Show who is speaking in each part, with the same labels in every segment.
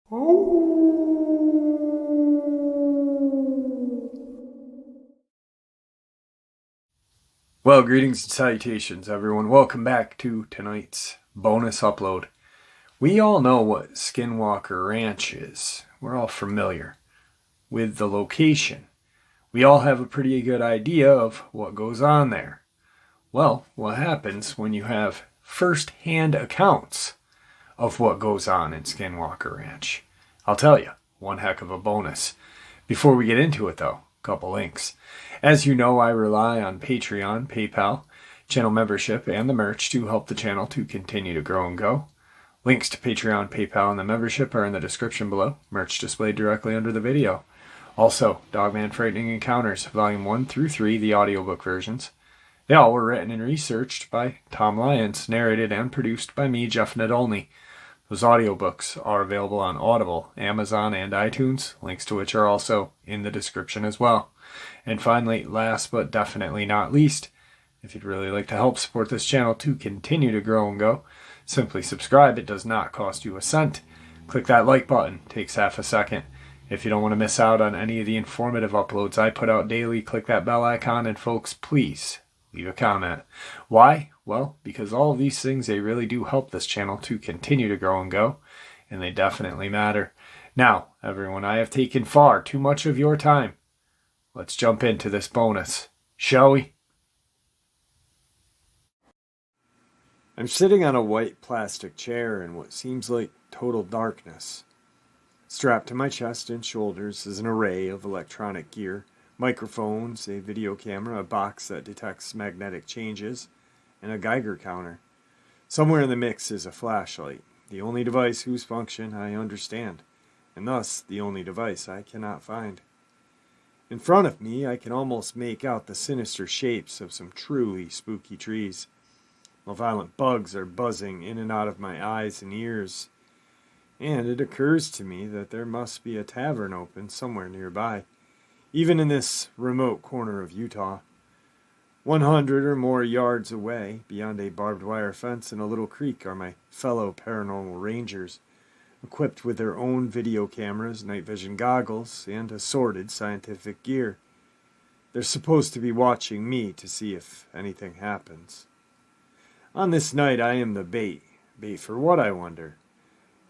Speaker 1: Well, greetings and salutations, everyone. Welcome back to tonight's bonus upload. We all know what Skinwalker Ranch is. We're all familiar with the location. We all have a pretty good idea of what goes on there. Well, what happens when you have first-hand accounts of what goes on in Skinwalker Ranch? I'll tell you, one heck of a bonus. Before we get into it, though, a couple links. As you know, I rely on Patreon, PayPal, channel membership, and the merch to help the channel to continue to grow and go. Links to Patreon, PayPal, and the membership are in the description below. Merch displayed directly under the video. Also, Dogman Frightening Encounters, Volume 1 through 3, the audiobook versions. They all were written and researched by Tom Lyons, narrated and produced by me, Jeff Nadolny. Those audiobooks are available on Audible, Amazon, and iTunes, links to which are also in the description as well. And finally, last but definitely not least, if you'd really like to help support this channel to continue to grow and go, simply subscribe. It does not cost you a cent. Click that like button. It takes half a second. If you don't want to miss out on any of the informative uploads I put out daily, click that bell icon, and folks, please leave a comment. Why? Well, because all of these things, they really do help this channel to continue to grow and go, and they definitely matter. Now, everyone, I have taken far too much of your time. Let's jump into this bonus, shall we? I'm sitting on a white plastic chair in what seems like total darkness. Strapped to my chest and shoulders is an array of electronic gear, microphones, a video camera, a box that detects magnetic changes, and a Geiger counter. Somewhere in the mix is a flashlight, the only device whose function I understand, and thus the only device I cannot find. In front of me, I can almost make out the sinister shapes of some truly spooky trees, while violent bugs are buzzing in and out of my eyes and ears. And it occurs to me that there must be a tavern open somewhere nearby, even in this remote corner of Utah. 100 or more yards away, beyond a barbed wire fence and a little creek, are my fellow paranormal rangers, equipped with their own video cameras, night vision goggles, and assorted scientific gear. They're supposed to be watching me to see if anything happens. On this night I am the bait. Bait for what, I wonder?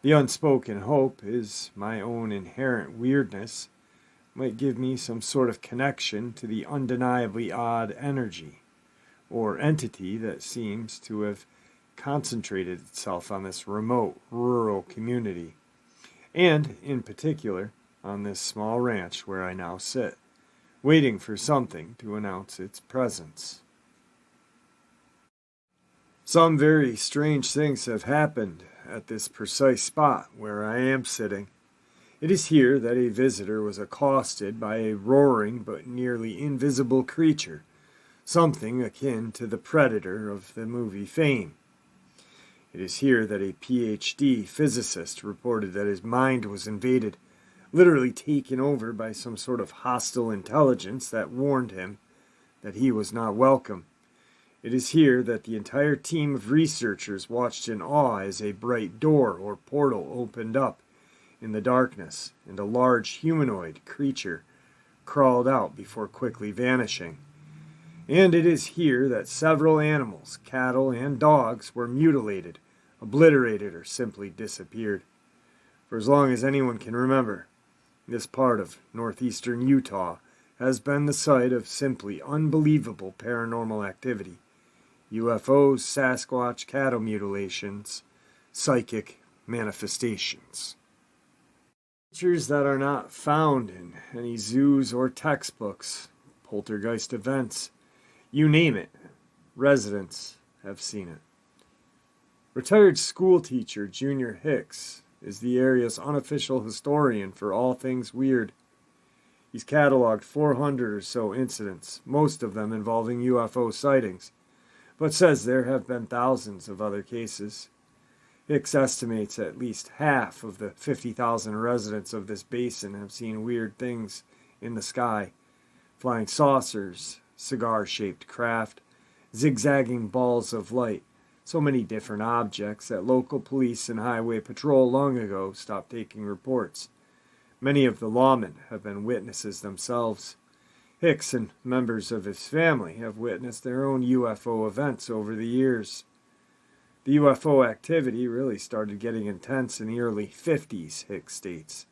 Speaker 1: The unspoken hope is my own inherent weirdness might give me some sort of connection to the undeniably odd energy, or entity that seems to have concentrated itself on this remote, rural community, and, in particular, on this small ranch where I now sit, waiting for something to announce its presence. Some very strange things have happened at this precise spot where I am sitting. It is here that a visitor was accosted by a roaring but nearly invisible creature, something akin to the Predator of the movie fame. It is here that a PhD physicist reported that his mind was invaded, literally taken over by some sort of hostile intelligence that warned him that he was not welcome. It is here that the entire team of researchers watched in awe as a bright door or portal opened up in the darkness, and a large humanoid creature crawled out before quickly vanishing. And it is here that several animals, cattle and dogs, were mutilated, obliterated, or simply disappeared. For as long as anyone can remember, this part of northeastern Utah has been the site of simply unbelievable paranormal activity. UFOs, Sasquatch, cattle mutilations, psychic manifestations. Creatures that are not found in any zoos or textbooks, poltergeist events, you name it, residents have seen it. Retired school teacher Junior Hicks is the area's unofficial historian for all things weird. He's cataloged 400 or so incidents, most of them involving UFO sightings, but says there have been thousands of other cases. Hicks estimates at least half of the 50,000 residents of this basin have seen weird things in the sky. Flying saucers, cigar-shaped craft, zigzagging balls of light, so many different objects that local police and highway patrol long ago stopped taking reports. Many of the lawmen have been witnesses themselves. Hicks and members of his family have witnessed their own UFO events over the years. The UFO activity really started getting intense in the early 50s, Hicks states.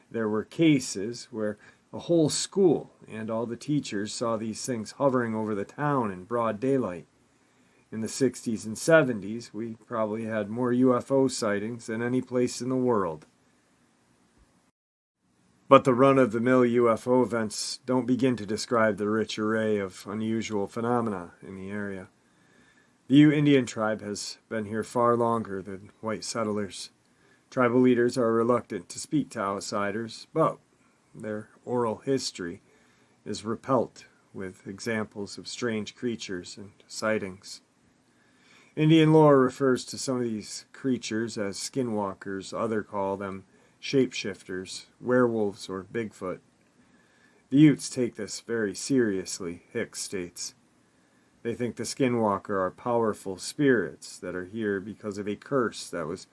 Speaker 1: There were cases where a whole school and all the teachers saw these things hovering over the town in broad daylight. In the 60s and 70s, we probably had more UFO sightings than any place in the world. But the run-of-the-mill UFO events don't begin to describe the rich array of unusual phenomena in the area. The Ute Indian tribe has been here far longer than white settlers. Tribal leaders are reluctant to speak to outsiders, but their oral history is replete with examples of strange creatures and sightings. Indian lore refers to some of these creatures as skinwalkers, others call them shapeshifters, werewolves, or Bigfoot. The Utes take this very seriously, Hicks states. They think the Skinwalker are powerful spirits that are here because of a curse that was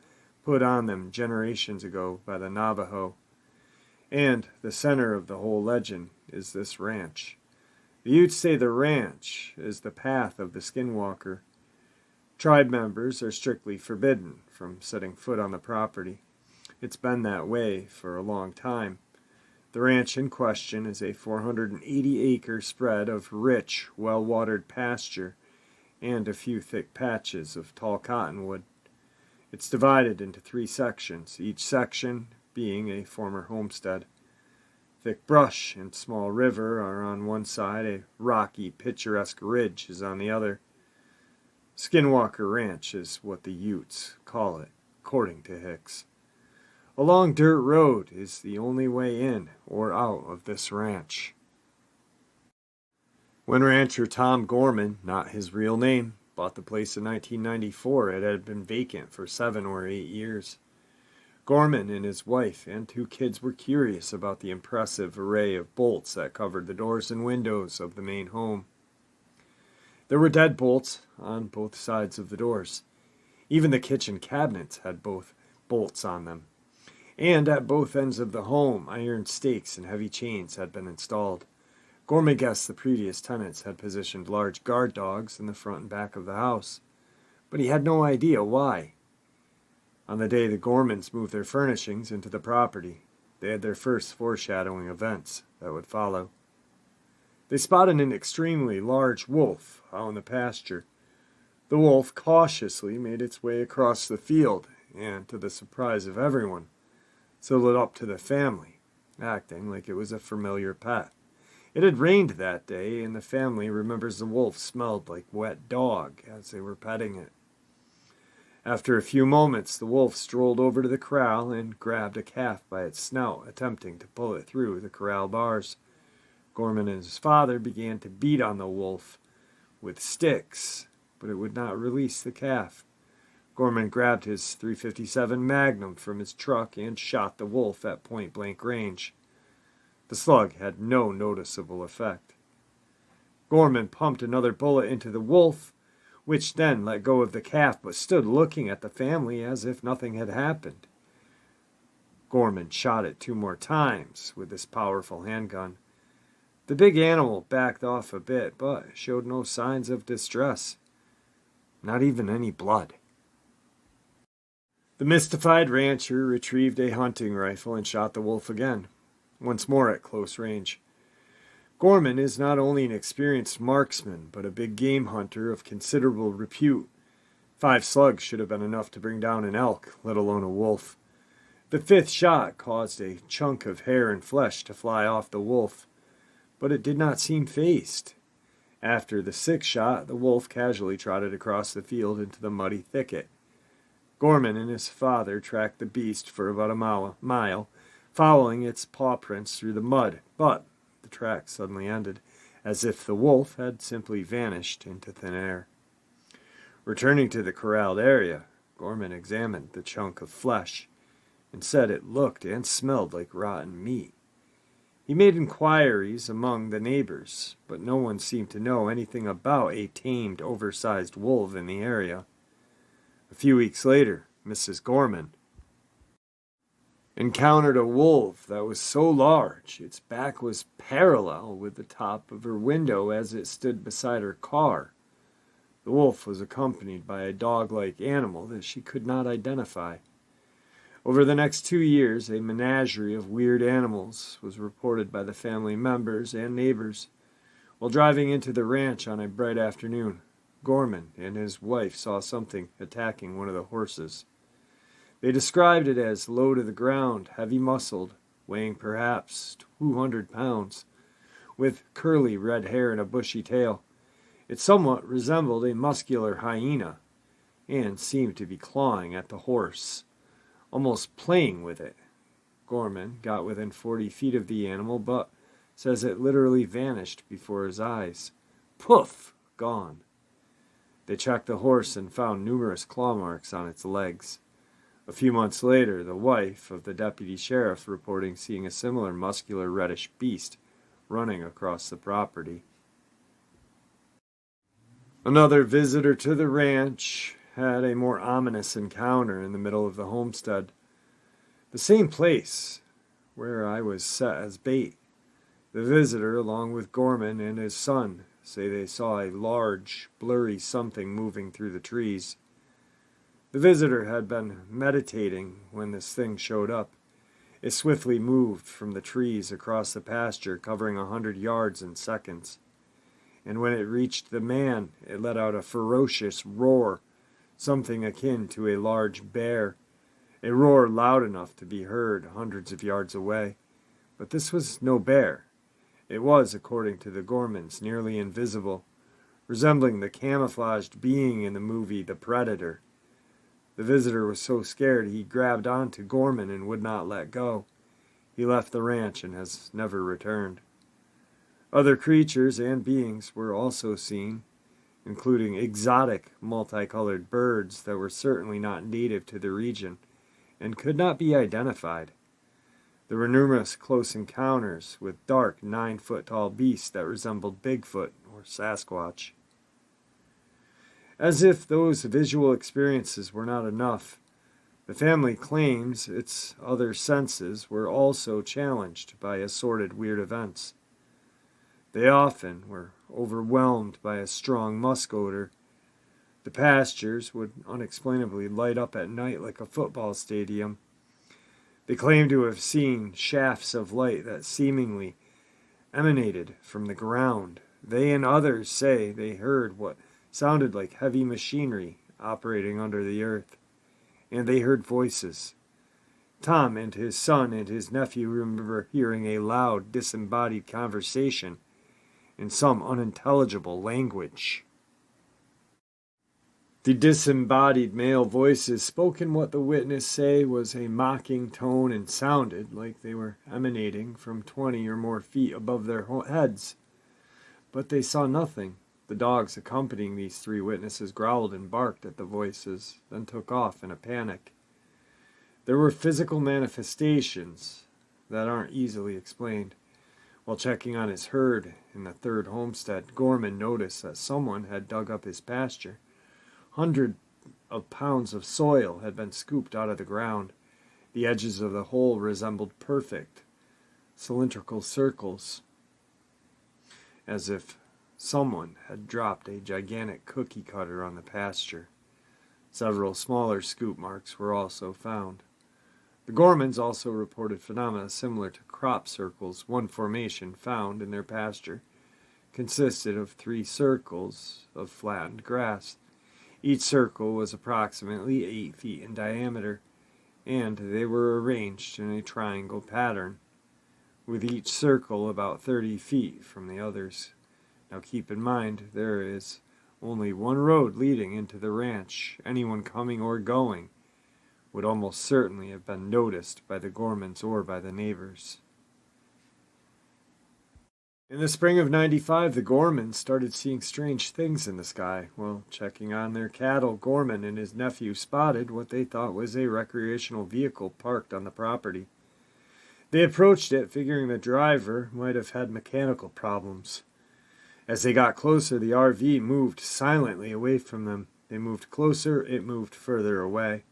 Speaker 1: put on them generations ago by the Navajo. And the center of the whole legend is this ranch. The Utes say the ranch is the path of the Skinwalker. Tribe members are strictly forbidden from setting foot on the property. It's been that way for a long time. The ranch in question is a 480-acre spread of rich, well-watered pasture and a few thick patches of tall cottonwood. It's divided into 3 sections, each section being a former homestead. Thick brush and small river are on one side, a rocky, picturesque ridge is on the other. Skinwalker Ranch is what the Utes call it, according to Hicks. A long dirt road is the only way in or out of this ranch. When rancher Tom Gorman, not his real name, bought the place in 1994, it had been vacant for 7 or 8 years. Gorman and his wife and 2 kids were curious about the impressive array of bolts that covered the doors and windows of the main home. There were deadbolts on both sides of the doors. Even the kitchen cabinets had both bolts on them. And at both ends of the home, iron stakes and heavy chains had been installed. Gorman guessed the previous tenants had positioned large guard dogs in the front and back of the house, but he had no idea why. On the day the Gormans moved their furnishings into the property, they had their first foreshadowing events that would follow. They spotted an extremely large wolf out in the pasture. The wolf cautiously made its way across the field, and to the surprise of everyone, sidled up to the family, acting like it was a familiar pet. It had rained that day, and the family remembers the wolf smelled like wet dog as they were petting it. After a few moments, the wolf strolled over to the corral and grabbed a calf by its snout, attempting to pull it through the corral bars. Gorman and his father began to beat on the wolf with sticks, but it would not release the calf. Gorman grabbed his .357 Magnum from his truck and shot the wolf at point-blank range. The slug had no noticeable effect. Gorman pumped another bullet into the wolf, which then let go of the calf but stood looking at the family as if nothing had happened. Gorman shot it 2 more times with his powerful handgun. The big animal backed off a bit but showed no signs of distress, not even any blood. The mystified rancher retrieved a hunting rifle and shot the wolf again, once more at close range. Gorman is not only an experienced marksman, but a big game hunter of considerable repute. 5 slugs should have been enough to bring down an elk, let alone a wolf. The 5th shot caused a chunk of hair and flesh to fly off the wolf, but it did not seem fazed. After the 6th shot, the wolf casually trotted across the field into the muddy thicket. Gorman and his father tracked the beast for about a mile, following its paw prints through the mud, but the track suddenly ended, as if the wolf had simply vanished into thin air. Returning to the corralled area, Gorman examined the chunk of flesh and said it looked and smelled like rotten meat. He made inquiries among the neighbors, but no one seemed to know anything about a tamed, oversized wolf in the area. A few weeks later, Mrs. Gorman encountered a wolf that was so large its back was parallel with the top of her window as it stood beside her car. The wolf was accompanied by a dog-like animal that she could not identify. Over the next 2 years, a menagerie of weird animals was reported by the family members and neighbors. While driving into the ranch on a bright afternoon, Gorman and his wife saw something attacking one of the horses. They described it as low to the ground, heavy-muscled, weighing perhaps 200 pounds, with curly red hair and a bushy tail. It somewhat resembled a muscular hyena, and seemed to be clawing at the horse, almost playing with it. Gorman got within 40 feet of the animal, but says it literally vanished before his eyes. Poof! Gone. They checked the horse and found numerous claw marks on its legs. A few months later, the wife of the deputy sheriff reporting seeing a similar muscular reddish beast running across the property. Another visitor to the ranch had a more ominous encounter in the middle of the homestead. The same place where I was set as bait. The visitor, along with Gorman and his son, say they saw a large, blurry something moving through the trees. The visitor had been meditating when this thing showed up. It swiftly moved from the trees across the pasture, covering 100 yards in seconds. And when it reached the man, it let out a ferocious roar, something akin to a large bear, a roar loud enough to be heard hundreds of yards away. But this was no bear. It was, according to the Gormans, nearly invisible, resembling the camouflaged being in the movie The Predator. The visitor was so scared he grabbed onto Gorman and would not let go. He left the ranch and has never returned. Other creatures and beings were also seen, including exotic, multicolored birds that were certainly not native to the region and could not be identified. There were numerous close encounters with dark, 9-foot-tall beasts that resembled Bigfoot or Sasquatch. As if those visual experiences were not enough, the family claims its other senses were also challenged by assorted weird events. They often were overwhelmed by a strong musk odor. The pastures would unexplainably light up at night like a football stadium. They claim to have seen shafts of light that seemingly emanated from the ground. They and others say they heard what sounded like heavy machinery operating under the earth, and they heard voices. Tom and his son and his nephew remember hearing a loud, disembodied conversation in some unintelligible language. The disembodied male voices spoke in what the witness say was a mocking tone and sounded like they were emanating from 20 or more feet above their heads. But they saw nothing. The dogs accompanying these 3 witnesses growled and barked at the voices, then took off in a panic. There were physical manifestations that aren't easily explained. While checking on his herd in the 3rd homestead, Gorman noticed that someone had dug up his pasture. Hundreds of pounds of soil had been scooped out of the ground. The edges of the hole resembled perfect, cylindrical circles, as if someone had dropped a gigantic cookie cutter on the pasture. Several smaller scoop marks were also found. The Gormans also reported phenomena similar to crop circles. One formation found in their pasture consisted of 3 circles of flattened grass. Each circle was approximately 8 feet in diameter, and they were arranged in a triangle pattern, with each circle about 30 feet from the others. Now keep in mind, there is only one road leading into the ranch. Anyone coming or going would almost certainly have been noticed by the Gormans or by the neighbors. In the spring of '95, the Gormans started seeing strange things in the sky. While checking on their cattle, Gorman and his nephew spotted what they thought was a recreational vehicle parked on the property. They approached it, figuring the driver might have had mechanical problems. As they got closer, the RV moved silently away from them. They moved closer, it moved further away.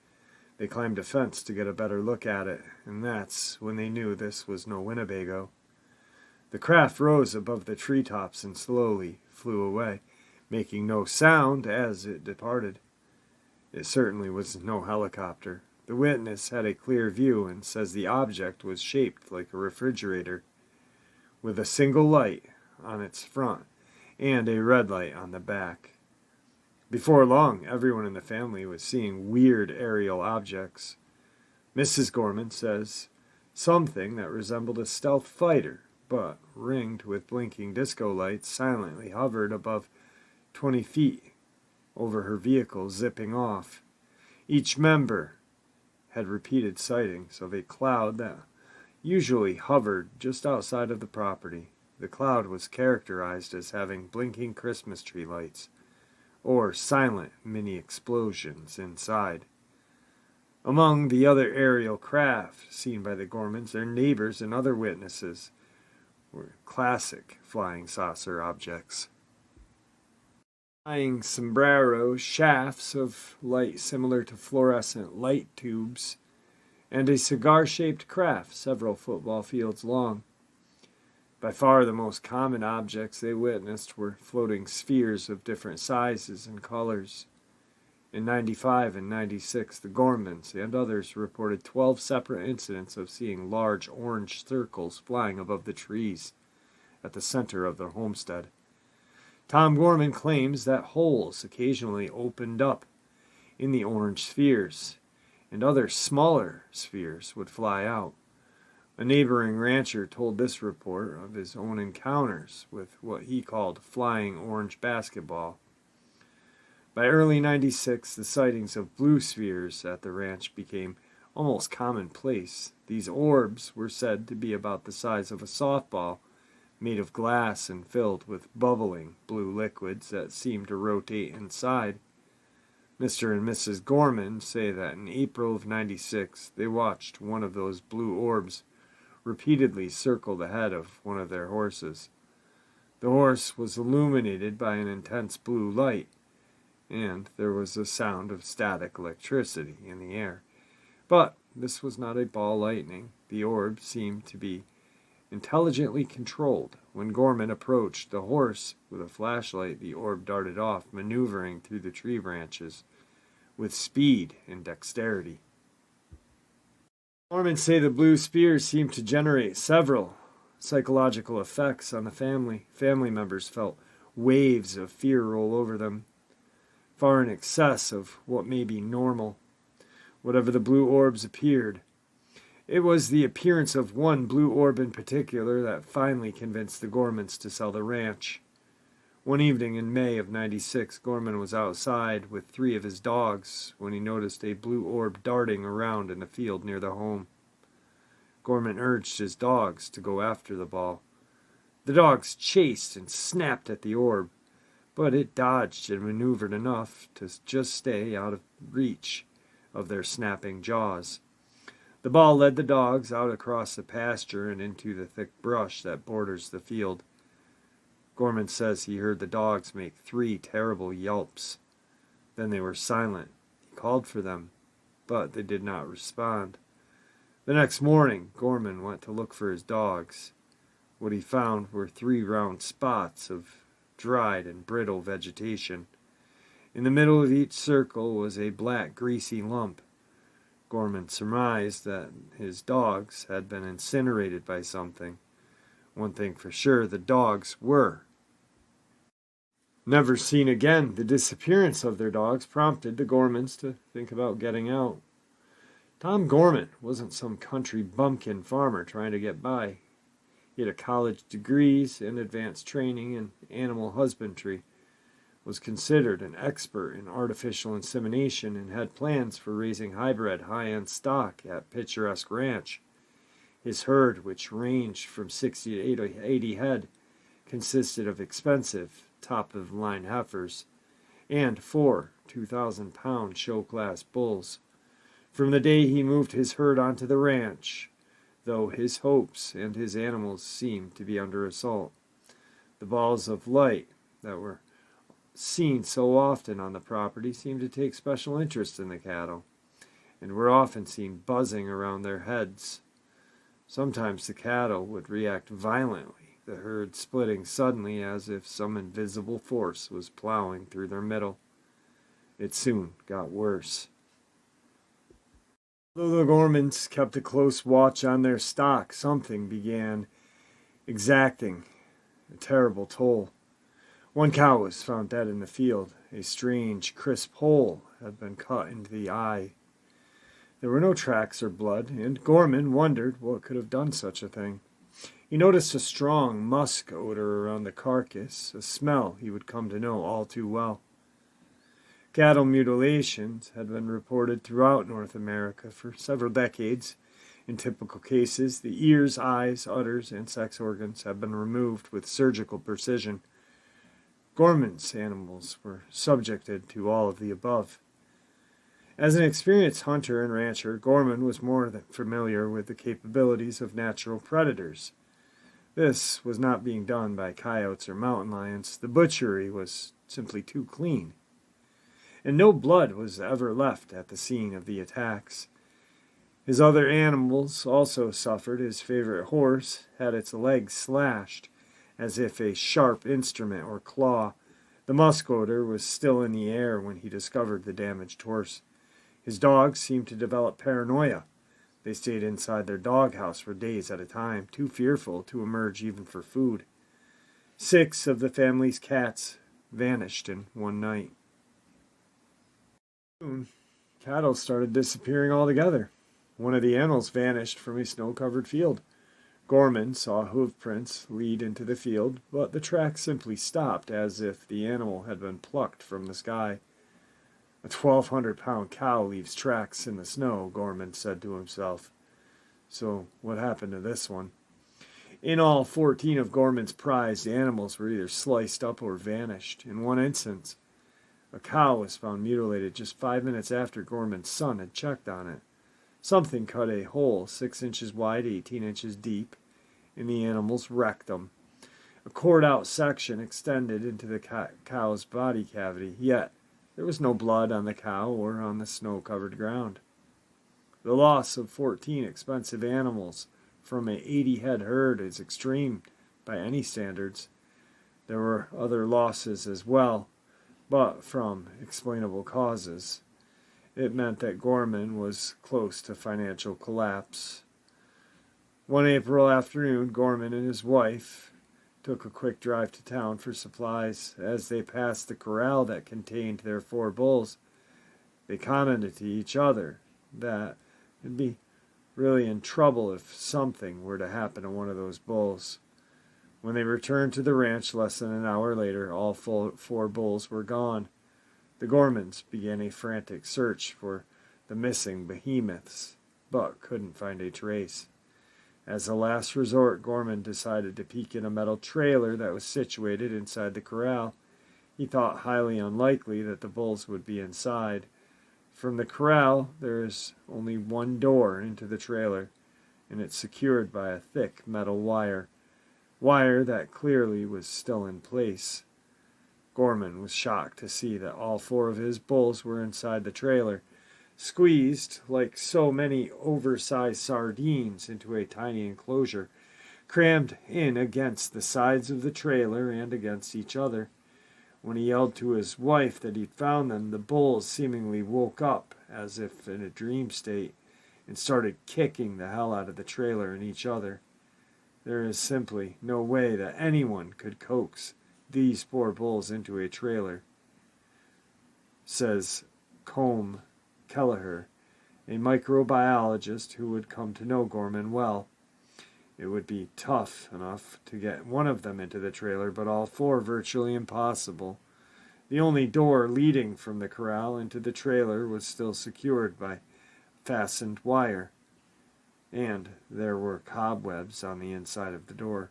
Speaker 1: They climbed a fence to get a better look at it, and that's when they knew this was no Winnebago. The craft rose above the treetops and slowly flew away, making no sound as it departed. It certainly was no helicopter. The witness had a clear view and says the object was shaped like a refrigerator, with a single light on its front and a red light on the back. Before long, everyone in the family was seeing weird aerial objects. Mrs. Gorman says something that resembled a stealth fighter, but ringed with blinking disco lights, silently hovered above 20 feet over her vehicle, zipping off. Each member had repeated sightings of a cloud that usually hovered just outside of the property. The cloud was characterized as having blinking Christmas tree lights, or silent mini explosions inside. Among the other aerial craft seen by the Gormans, their neighbors and other witnesses were classic flying saucer objects. Flying sombreros, shafts of light similar to fluorescent light tubes, and a cigar-shaped craft several football fields long. By far the most common objects they witnessed were floating spheres of different sizes and colors. In 95 and 96, the Gormans and others reported 12 separate incidents of seeing large orange circles flying above the trees at the center of their homestead. Tom Gorman claims that holes occasionally opened up in the orange spheres, and other smaller spheres would fly out. A neighboring rancher told this report of his own encounters with what he called flying orange basketball. By early 96, the sightings of blue spheres at the ranch became almost commonplace. These orbs were said to be about the size of a softball, made of glass and filled with bubbling blue liquids that seemed to rotate inside. Mr. and Mrs. Gorman say that in April of 96, they watched one of those blue orbs repeatedly circle the head of one of their horses. The horse was illuminated by an intense blue light, and there was a sound of static electricity in the air. But this was not a ball lightning. The orb seemed to be intelligently controlled. When Gorman approached the horse with a flashlight, the orb darted off, maneuvering through the tree branches with speed and dexterity. Gorman say the blue spheres seemed to generate several psychological effects on the family. Family members felt waves of fear roll over them, far in excess of what may be normal. Whatever the blue orbs appeared, it was the appearance of one blue orb in particular that finally convinced the Gormans to sell the ranch. One evening in May of 96, Gorman was outside with 3 of his dogs when he noticed a blue orb darting around in the field near the home. Gorman urged his dogs to go after the ball. The dogs chased and snapped at the orb, but it dodged and maneuvered enough to just stay out of reach of their snapping jaws. The ball led the dogs out across the pasture and into the thick brush that borders the field. Gorman says he heard the dogs make 3 terrible yelps. Then they were silent. He called for them, but they did not respond. The next morning, Gorman went to look for his dogs. What he found were 3 round spots of dried and brittle vegetation. In the middle of each circle was a black, greasy lump. Gorman surmised that his dogs had been incinerated by something. One thing for sure, the dogs were never seen again. The disappearance of their dogs prompted the Gormans to think about getting out. Tom Gorman wasn't some country bumpkin farmer trying to get by. He had a college degrees and advanced training in animal husbandry, was considered an expert in artificial insemination, and had plans for raising hybrid high-end stock at Picturesque Ranch. His herd, which ranged from 60 to 80 head, consisted of expensive, top-of-the-line heifers and 4 2,000-pound show-class bulls. From the day he moved his herd onto the ranch, though his hopes and his animals seemed to be under assault, the balls of light that were seen so often on the property seemed to take special interest in the cattle, and were often seen buzzing around their heads. Sometimes the cattle would react violently, the herd splitting suddenly as if some invisible force was plowing through their middle. It soon got worse. Though the Gormans kept a close watch on their stock, something began exacting a terrible toll. One cow was found dead in the field. A strange, crisp hole had been cut into the eye. There were no tracks or blood, and Gorman wondered what could have done such a thing. He noticed a strong musk odor around the carcass, a smell he would come to know all too well. Cattle mutilations had been reported throughout North America for several decades. In typical cases, the ears, eyes, udders, and sex organs have been removed with surgical precision. Gorman's animals were subjected to all of the above. As an experienced hunter and rancher, Gorman was more than familiar with the capabilities of natural predators. This was not being done by coyotes or mountain lions. The butchery was simply too clean, and no blood was ever left at the scene of the attacks. His other animals also suffered. His favorite horse had its legs slashed, as if a sharp instrument or claw. The musk odor was still in the air when he discovered the damaged horse. His dogs seemed to develop paranoia. They stayed inside their doghouse for days at a time, too fearful to emerge even for food. 6 of the family's cats vanished in one night. Soon, cattle started disappearing altogether. One of the animals vanished from a snow-covered field. Gorman saw hoof prints lead into the field, but the track simply stopped as if the animal had been plucked from the sky. A 1,200-pound cow leaves tracks in the snow, Gorman said to himself. So what happened to this one? In all, 14 of Gorman's prized animals were either sliced up or vanished. In one instance, a cow was found mutilated just 5 minutes after Gorman's son had checked on it. Something cut a hole 6 inches wide, 18 inches deep, in the animal's rectum. A cord-out section extended into the cow's body cavity, yet there was no blood on the cow or on the snow-covered ground. The loss of 14 expensive animals from an 80-head herd is extreme by any standards. There were other losses as well, but from explainable causes. It meant that Gorman was close to financial collapse. One April afternoon, Gorman and his wife took a quick drive to town for supplies. As they passed the corral that contained their 4 bulls, they commented to each other that it'd be really in trouble if something were to happen to one of those bulls. When they returned to the ranch less than an hour later, all 4 bulls were gone. The Gormans began a frantic search for the missing behemoths, but couldn't find a trace. As a last resort, Gorman decided to peek in a metal trailer that was situated inside the corral. He thought highly unlikely that the bulls would be inside. From the corral, there is only one door into the trailer, and it's secured by a thick metal wire that clearly was still in place. Gorman was shocked to see that all 4 of his bulls were inside the trailer, squeezed like so many oversized sardines into a tiny enclosure, crammed in against the sides of the trailer and against each other. When he yelled to his wife that he'd found them, the bulls seemingly woke up as if in a dream state and started kicking the hell out of the trailer and each other. There is simply no way that anyone could coax these 4 bulls into a trailer, says Combe Kelleher, a microbiologist who would come to know Gorman well. It would be tough enough to get one of them into the trailer, but all 4 virtually impossible. The only door leading from the corral into the trailer was still secured by fastened wire, and there were cobwebs on the inside of the door,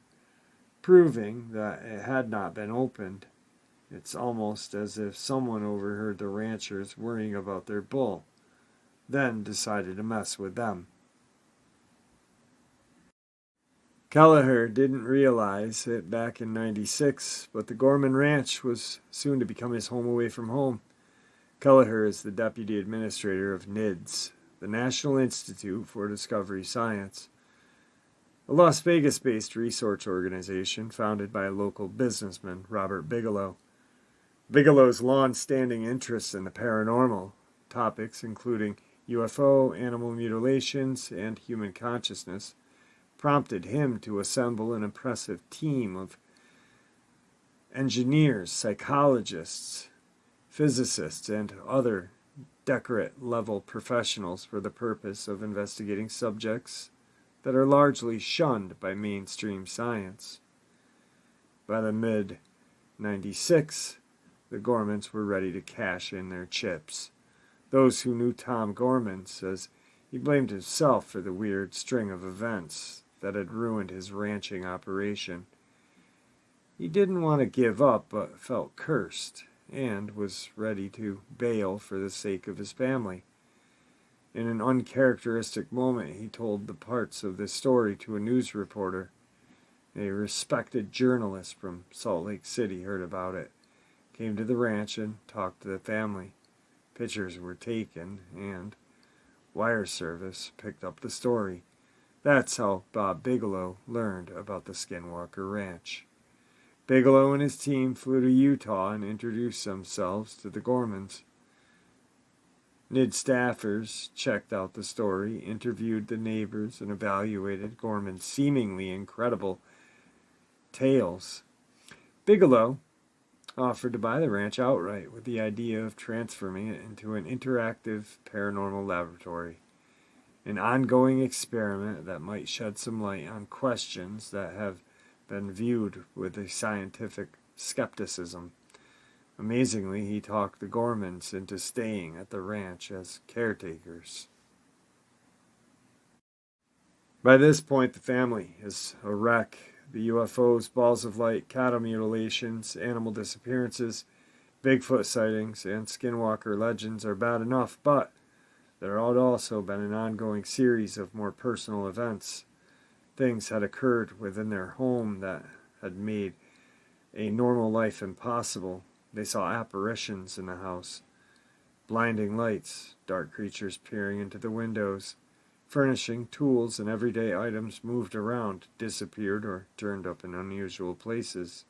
Speaker 1: proving that it had not been opened. It's almost as if someone overheard the ranchers worrying about their bull, then decided to mess with them. Kelleher didn't realize it back in '96, but the Gorman Ranch was soon to become his home away from home. Kelleher is the deputy administrator of NIDS, the National Institute for Discovery Science, a Las Vegas-based research organization founded by a local businessman, Robert Bigelow. Bigelow's long-standing interest in the paranormal, topics including UFO, animal mutilations, and human consciousness, prompted him to assemble an impressive team of engineers, psychologists, physicists, and other doctorate-level professionals for the purpose of investigating subjects that are largely shunned by mainstream science. By the mid-'96, the Gormans were ready to cash in their chips. Those who knew Tom Gorman says he blamed himself for the weird string of events that had ruined his ranching operation. He didn't want to give up, but felt cursed, and was ready to bail for the sake of his family. In an uncharacteristic moment, he told the parts of this story to a news reporter. A respected journalist from Salt Lake City heard about it, came to the ranch and talked to the family. Pictures were taken, and wire service picked up the story. That's how Bob Bigelow learned about the Skinwalker Ranch. Bigelow and his team flew to Utah and introduced themselves to the Gormans. NID staffers checked out the story, interviewed the neighbors, and evaluated Gorman's seemingly incredible tales. Bigelow offered to buy the ranch outright with the idea of transforming it into an interactive paranormal laboratory, an ongoing experiment that might shed some light on questions that have been viewed with a scientific skepticism. Amazingly, he talked the Gormans into staying at the ranch as caretakers. By this point, the family is a wreck. The UFOs, balls of light, cattle mutilations, animal disappearances, Bigfoot sightings, and Skinwalker legends are bad enough, but there had also been an ongoing series of more personal events. Things had occurred within their home that had made a normal life impossible. They saw apparitions in the house, blinding lights, dark creatures peering into the windows. Furnishing, tools, and everyday items moved around, disappeared, or turned up in unusual places.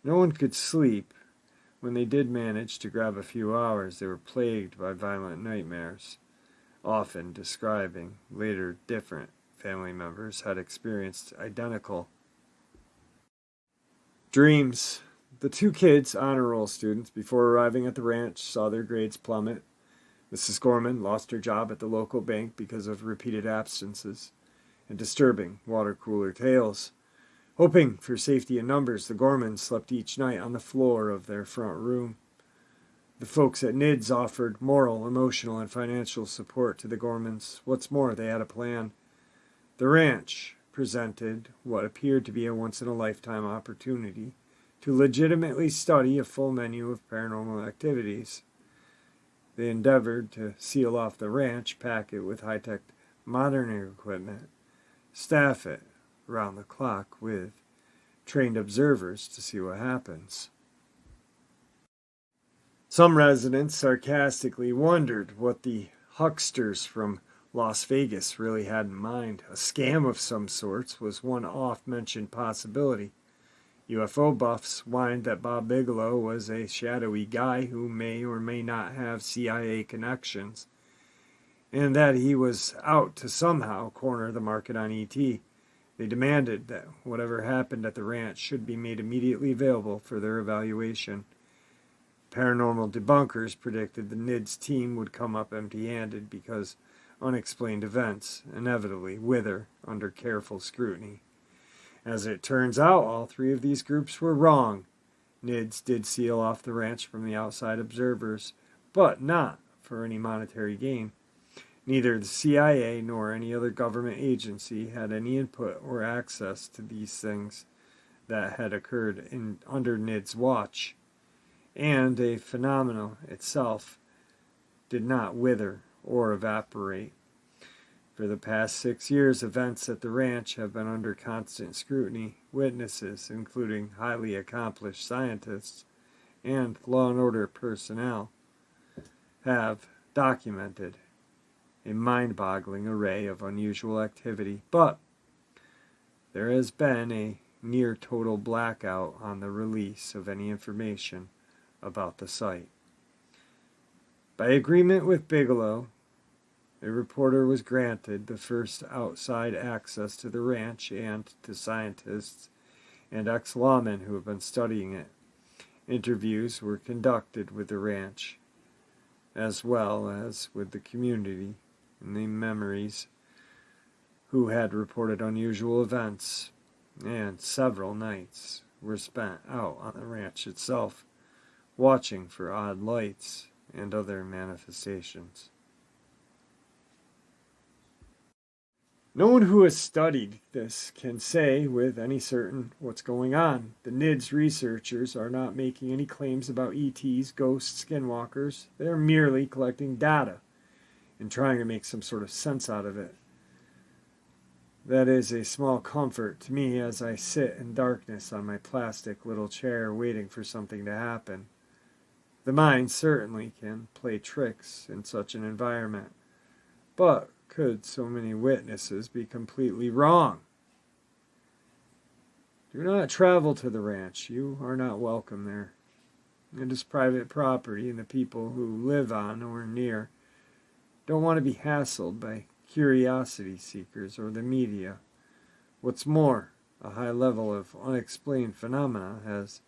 Speaker 1: No one could sleep. When they did manage to grab a few hours, they were plagued by violent nightmares, often describing later different family members had experienced identical dreams. The two kids, honor roll students, before arriving at the ranch, saw their grades plummet. Mrs. Gorman lost her job at the local bank because of repeated absences and disturbing water cooler tales. Hoping for safety in numbers, the Gormans slept each night on the floor of their front room. The folks at NIDS offered moral, emotional, and financial support to the Gormans. What's more, they had a plan. The ranch presented what appeared to be a once-in-a-lifetime opportunity to legitimately study a full menu of paranormal activities. They endeavored to seal off the ranch, pack it with high-tech modern equipment, staff it around the clock with trained observers to see what happens. Some residents sarcastically wondered what the hucksters from Las Vegas really had in mind. A scam of some sorts was one oft-mentioned possibility. UFO buffs whined that Bob Bigelow was a shadowy guy who may or may not have CIA connections, and that he was out to somehow corner the market on ET. They demanded that whatever happened at the ranch should be made immediately available for their evaluation. Paranormal debunkers predicted the NIDS team would come up empty-handed because unexplained events inevitably wither under careful scrutiny. As it turns out, all three of these groups were wrong. NIDS did seal off the ranch from the outside observers, but not for any monetary gain. Neither the CIA nor any other government agency had any input or access to these things that had occurred under NIDS' watch, and a phenomenon itself did not wither or evaporate. For the past 6 years, events at the ranch have been under constant scrutiny. Witnesses, including highly accomplished scientists and law and order personnel, have documented a mind-boggling array of unusual activity, but there has been a near total blackout on the release of any information about the site. By agreement with Bigelow, a reporter was granted the first outside access to the ranch and to scientists and ex-lawmen who have been studying it. Interviews were conducted with the ranch, as well as with the community and the memories who had reported unusual events, and several nights were spent out on the ranch itself, watching for odd lights and other manifestations. No one who has studied this can say with any certain what's going on. The NIDS researchers are not making any claims about ETs, ghosts, skinwalkers. They are merely collecting data and trying to make some sort of sense out of it. That is a small comfort to me as I sit in darkness on my plastic little chair waiting for something to happen. The mind certainly can play tricks in such an environment, but could so many witnesses be completely wrong? Do not travel to the ranch. You are not welcome there. It is private property, and the people who live on or near don't want to be hassled by curiosity seekers or the media. What's more, a high level of unexplained phenomena has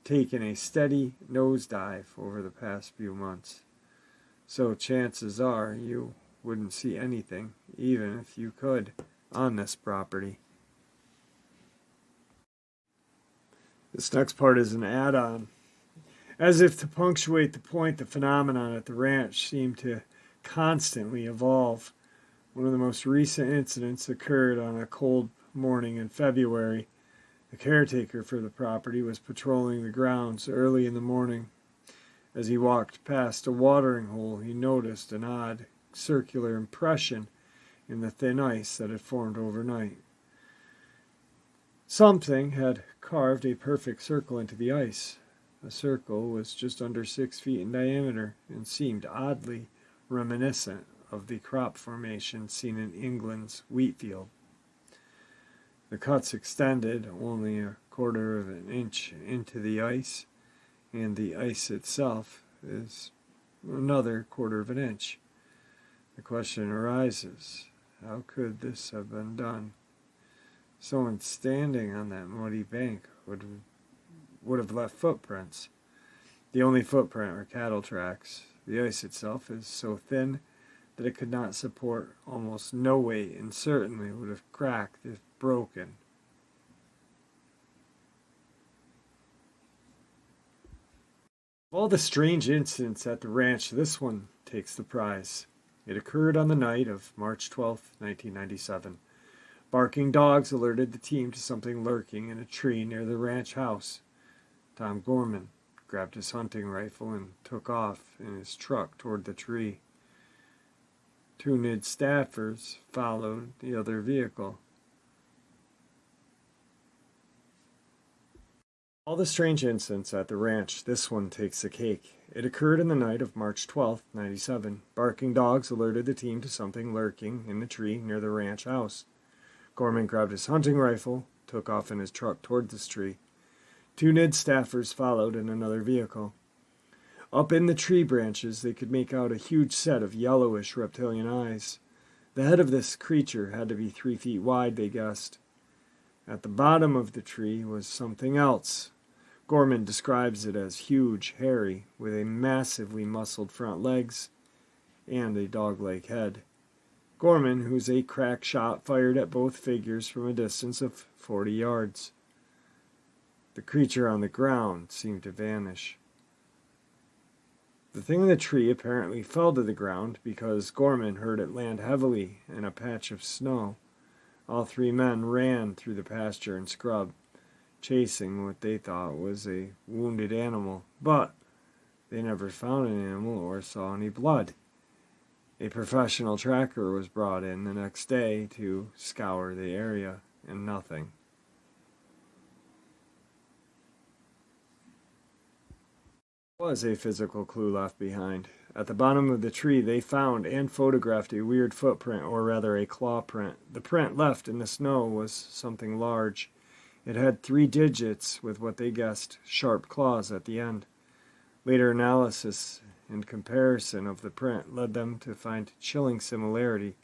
Speaker 1: taken a steady nosedive over the past few months. So chances are you wouldn't see anything, even if you could, on this property. This next part is an add-on. As if to punctuate the point, the phenomenon at the ranch seemed to constantly evolve. One of the most recent incidents occurred on a cold morning in February. The caretaker for the property was patrolling the grounds early in the morning. As he walked past a watering hole, he noticed an odd circular impression in the thin ice that had formed overnight. Something had carved a perfect circle into the ice. The circle was just under 6 feet in diameter and seemed oddly reminiscent of the crop formation seen in England's wheat field. The cuts extended only a quarter of an inch into the ice, and the ice itself is another quarter of an inch. The question arises, how could this have been done? Someone standing on that muddy bank would have left footprints. The only footprint are cattle tracks. The ice itself is so thin that it could not support almost no weight and certainly would have cracked if broken. Of all the strange incidents at the ranch, this one takes the prize. It occurred on the night of March 12, 1997. Barking dogs alerted the team to something lurking in a tree near the ranch house. Tom Gorman grabbed his hunting rifle and took off in his truck toward the tree. 2 NIDS staffers followed the other vehicle. All the strange incidents at the ranch, this one takes the cake. It occurred in the night of March 12, 1997. Barking dogs alerted the team to something lurking in the tree near the ranch house. Gorman grabbed his hunting rifle, took off in his truck toward this tree. 2 NIDS staffers followed in another vehicle. Up in the tree branches, they could make out a huge set of yellowish reptilian eyes. The head of this creature had to be 3 feet wide, they guessed. At the bottom of the tree was something else. Gorman describes it as huge, hairy, with a massively muscled front legs and a dog-like head. Gorman, whose 8-crack shot fired at both figures from a distance of 40 yards. The creature on the ground seemed to vanish. The thing in the tree apparently fell to the ground because Gorman heard it land heavily in a patch of snow. All 3 men ran through the pasture and scrub, chasing what they thought was a wounded animal, but they never found an animal or saw any blood. A professional tracker was brought in the next day to scour the area, and nothing. There was a physical clue left behind. At the bottom of the tree, they found and photographed a weird footprint, or rather a claw print. The print left in the snow was something large. It had 3 digits with what they guessed sharp claws at the end. Later analysis and comparison of the print led them to find chilling similarity.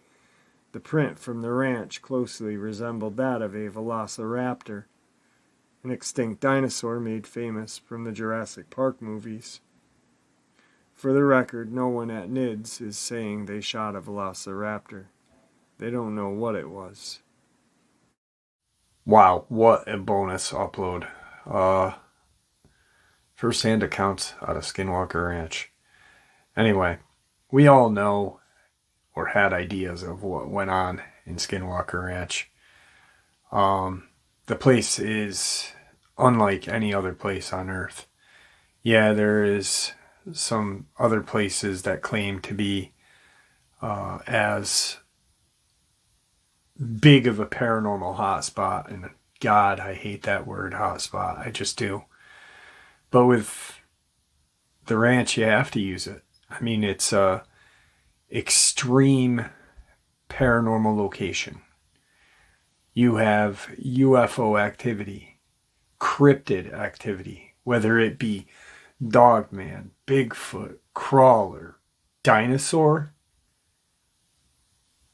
Speaker 1: The print from the ranch closely resembled that of a velociraptor, an extinct dinosaur made famous from the Jurassic Park movies. For the record, no one at NIDS is saying they shot a velociraptor. They don't know what it was. Wow, what a bonus upload. First-hand accounts out of Skinwalker Ranch. Anyway, we all know or had ideas of what went on in Skinwalker Ranch. The place is unlike any other place on Earth. Yeah, there is some other places that claim to be as big of a paranormal hotspot, and God, I hate that word hotspot. I just do. But with the ranch, you have to use it. I mean, it's a extreme paranormal location. You have UFO activity, cryptid activity, whether it be Dogman, Bigfoot, crawler, dinosaur.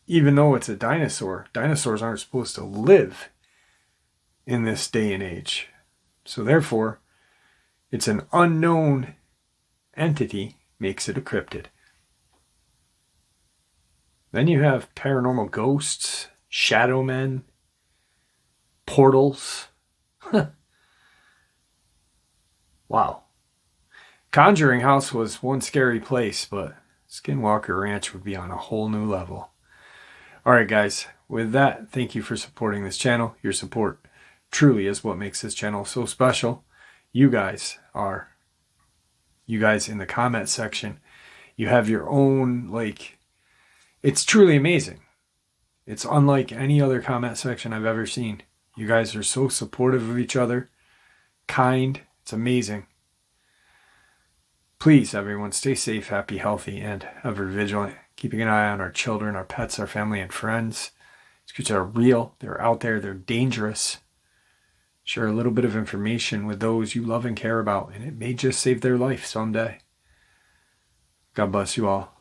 Speaker 1: Even though it's a dinosaur, dinosaurs aren't supposed to live in this day and age. So therefore, it's an unknown entity, makes it a cryptid. Then you have paranormal ghosts, shadow men, portals. Wow. Conjuring House was one scary place, but Skinwalker Ranch would be on a whole new level. Alright guys, with that, thank you for supporting this channel. Your support truly is what makes this channel so special. You guys in the comment section, you have your own, it's truly amazing. It's unlike any other comment section I've ever seen. You guys are so supportive of each other, kind, it's amazing. Please, everyone, stay safe, happy, healthy, and ever vigilant. Keeping an eye on our children, our pets, our family, and friends. These creatures are real. They're out there. They're dangerous. Share a little bit of information with those you love and care about, and it may just save their life someday. God bless you all.